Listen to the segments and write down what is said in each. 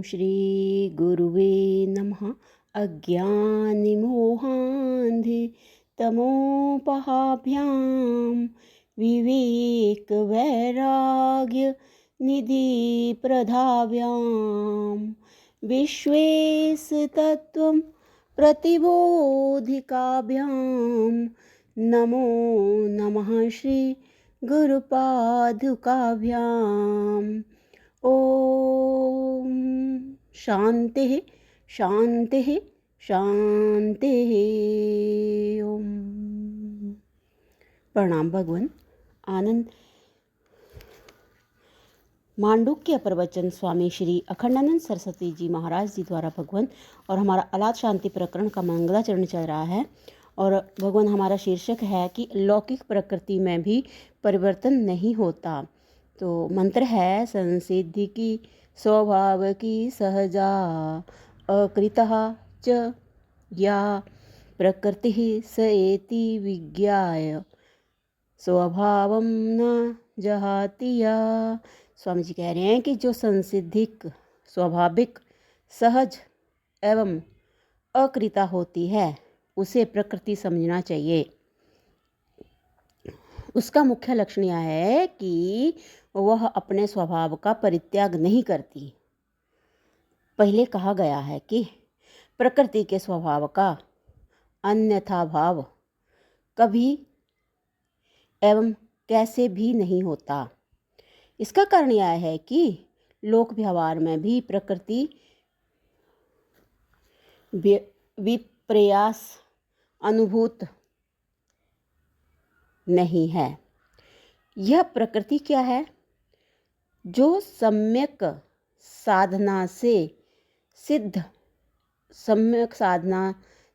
श्री गुरुवे नमः। अज्ञानमोहान्धतमोपहाभ्यां विवेकवैराग्यनिधिप्रदाभ्यां विश्वेशतत्त्वं प्रतिबोधिकाभ्यां नमो नमः श्री गुरुपादुकाभ्याम्। ओम शांति शांति शांति। ओम प्रणाम भगवान। आनंद मांडुक्य प्रवचन स्वामी श्री अखंडानंद सरस्वती जी महाराज जी द्वारा भगवान और हमारा अलाद शांति प्रकरण का मंगलाचरण चल रहा है। और भगवान हमारा शीर्षक है कि लौकिक प्रकृति में भी परिवर्तन नहीं होता। तो मंत्र है संसिद्धि की स्वभाव की सहजा अकृतः च या प्रकृति स एति विज्ञाय स्वभावं न जहाति या। स्वामी जी कह रहे हैं कि जो संसिद्धिक स्वाभाविक सहज एवं अकृता होती है उसे प्रकृति समझना चाहिए। उसका मुख्य लक्षण यह है कि वह अपने स्वभाव का परित्याग नहीं करती। पहले कहा गया है कि प्रकृति के स्वभाव का अन्यथा भाव कभी एवं कैसे भी नहीं होता। इसका कारण यह है कि लोक व्यवहार में भी प्रकृति विप्रयास अनुभूत नहीं है। यह प्रकृति क्या है? जो सम्यक साधना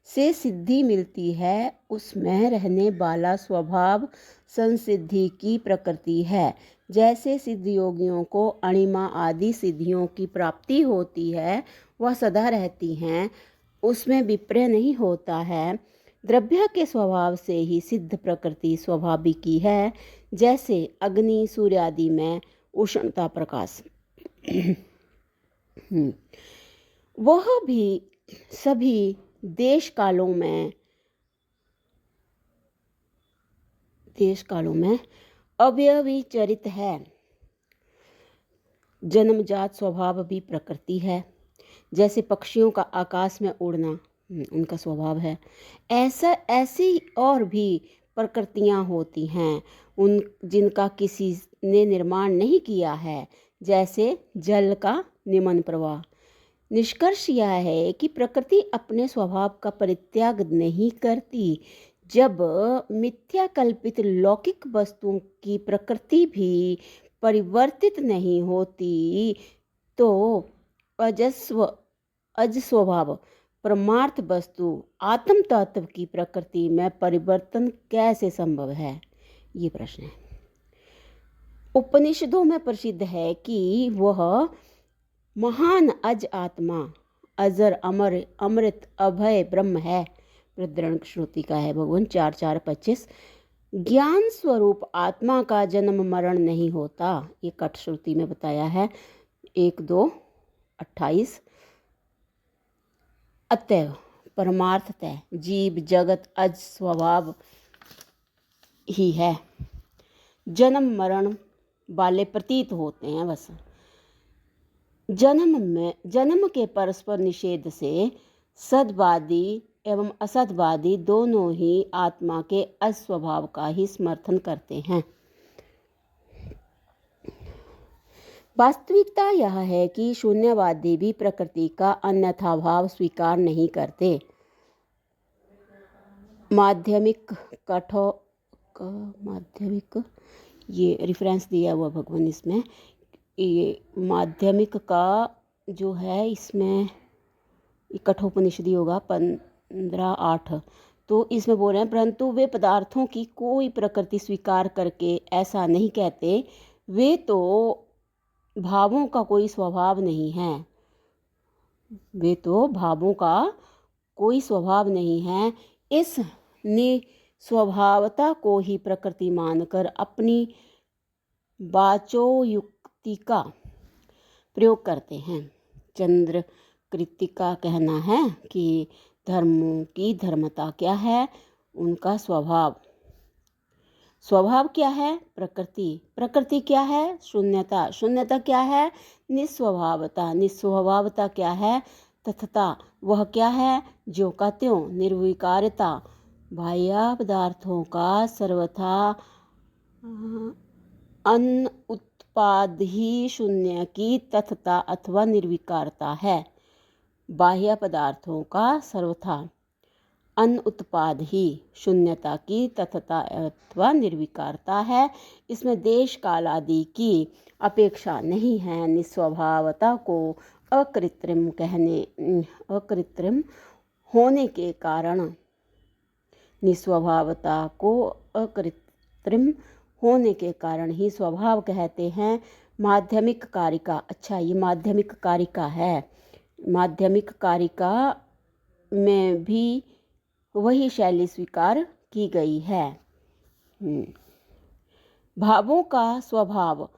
से सिद्धि मिलती है उसमें रहने वाला स्वभाव संसिद्धि की प्रकृति है। जैसे सिद्ध योगियों को अणिमा आदि सिद्धियों की प्राप्ति होती है वह सदा रहती हैं, उसमें विपर्य नहीं होता है। द्रव्य के स्वभाव से ही सिद्ध प्रकृति स्वाभाविकी है। जैसे अग्नि सूर्य आदि में उष्णता प्रकाश वह भी सभी देश कालों में अव्यभिचरित है। जन्मजात स्वभाव भी प्रकृति है। जैसे पक्षियों का आकाश में उड़ना उनका स्वभाव है, ऐसी और भी प्रकृतियां होती हैं उन जिनका किसी ने निर्माण नहीं किया है। जैसे जल का निमन प्रवाह। निष्कर्ष यह है कि प्रकृति अपने स्वभाव का परित्याग नहीं करती। जब मिथ्या कल्पित लौकिक वस्तुओं की प्रकृति भी परिवर्तित नहीं होती तो अज स्वभाव परमार्थ वस्तु आत्म तत्व की प्रकृति में परिवर्तन कैसे संभव है? ये प्रश्न है। उपनिषदों में प्रसिद्ध है कि वह महान अज आत्मा अजर अमर अमृत अभय ब्रह्म है। प्रदरण श्रुति का है भगवान 4:4-25। ज्ञान स्वरूप आत्मा का जन्म मरण नहीं होता, ये कठ श्रुति में बताया है 1:2-28। अतएव परमार्थतः जीव जगत अज स्वभाव ही है। जन्म मरण वाले प्रतीत होते हैं बस। जन्म के परस्पर निषेध से सद्वादी एवं असद्वादी दोनों ही आत्मा के अस्वभाव का ही समर्थन करते हैं। वास्तविकता यह है कि शून्यवादी भी प्रकृति का अन्यथा भाव स्वीकार नहीं करते। माध्यमिक ये रेफरेंस दिया हुआ भगवान इसमें। ये माध्यमिक का जो है इसमें कठोपनिषदी होगा 15:8। तो इसमें बोल रहे हैं परंतु वे पदार्थों की कोई प्रकृति स्वीकार करके ऐसा नहीं कहते। वे तो भावों का कोई स्वभाव नहीं है। इस निस्वभावता को ही प्रकृति मानकर अपनी वाचोयुक्ति का प्रयोग करते हैं। चंद्र कृति का कहना है कि धर्मों की धर्मता क्या है, उनका स्वभाव। स्वभाव क्या है? प्रकृति। प्रकृति क्या है? शून्यता। शून्यता क्या है? निस्वभावता। निस्वभावता क्या है? तथता। वह क्या है? ज्यों का त्यों। निर्विकारता। बाह्य पदार्थों का सर्वथा अन उत्पाद ही शून्य की तथता अथवा निर्विकारता है। बाह्य पदार्थों का सर्वथा अन उत्पाद ही शून्यता की तथता अथवा निर्विकारता है। इसमें देश काल आदि की अपेक्षा नहीं है। निस्वभावता को अकृत्रिम होने के कारण निस्वभावता को अकृत्रिम होने के कारण ही स्वभाव कहते हैं। माध्यमिक कारिका। अच्छा, ये माध्यमिक कारिका है। माध्यमिक कारिका में भी वही शैली स्वीकार की गई है। भावों का स्वभाव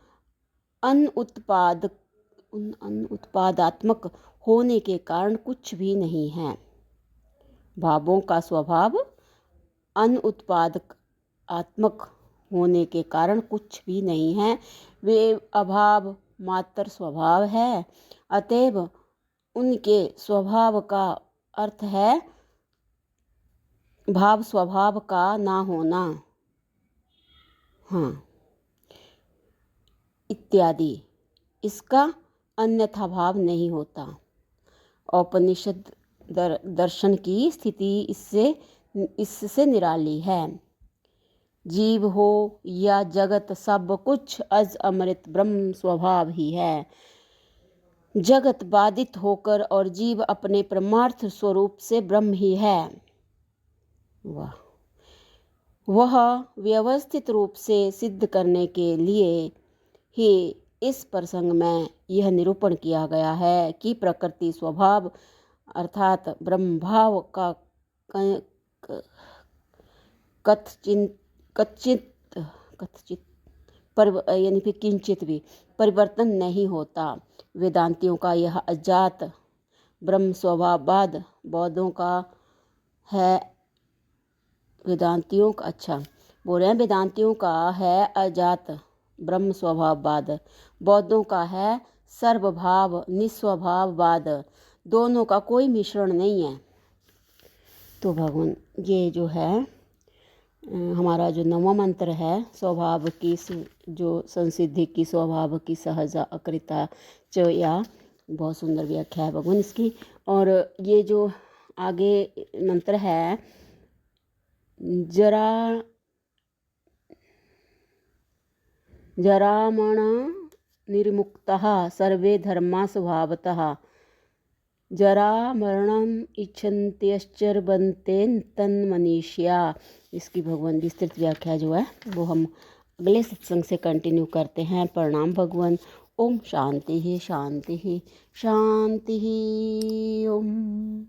अनुत्पादात्मक होने के कारण कुछ भी नहीं है। भावों का स्वभाव अनुत्पादकात्मक होने के कारण कुछ भी नहीं है। वे अभाव मात्र स्वभाव है। अतएव उनके स्वभाव का अर्थ है भाव स्वभाव का ना होना। हाँ, इत्यादि। इसका अन्यथा भाव नहीं होता। औपनिषद दर्शन की स्थिति इससे निराली है। जीव हो या जगत, सब कुछ अज अमृत ब्रह्म स्वभाव ही है। जगत बाधित होकर और जीव अपने परमार्थ स्वरूप से ब्रह्म ही है। वह व्यवस्थित रूप से सिद्ध करने के लिए ही इस प्रसंग में यह निरूपण किया गया है कि प्रकृति स्वभाव अर्थात ब्रह्म भाव का कथचित यानी फिर किंचित भी परिवर्तन नहीं होता। वेदांतियों का यह अजात ब्रह्म स्वभाववाद बौद्धों का है। वेदांतियों का है अजात ब्रह्म स्वभाववाद, बौद्धों का है सर्वभाव निस्वभाववाद। दोनों का कोई मिश्रण नहीं है। तो भगवान ये जो है हमारा जो 9वां मंत्र है, स्वभाव की जो संसिद्धि की स्वभाव की सहजा अकृता च, या बहुत सुंदर व्याख्या है भगवान इसकी। और ये जो आगे मंत्र है, जरामण निर्मुक्तः सर्वे धर्मा स्वभावतः जरा मरणम इच्छन्त्यश्चर्वन्ते तन्मनीष्या। इसकी भगवान विस्तृत व्याख्या जो है वो हम अगले सत्संग से कंटिन्यू करते हैं। प्रणाम भगवान। ओम शांति ही शांति ही शांति ही। ओम।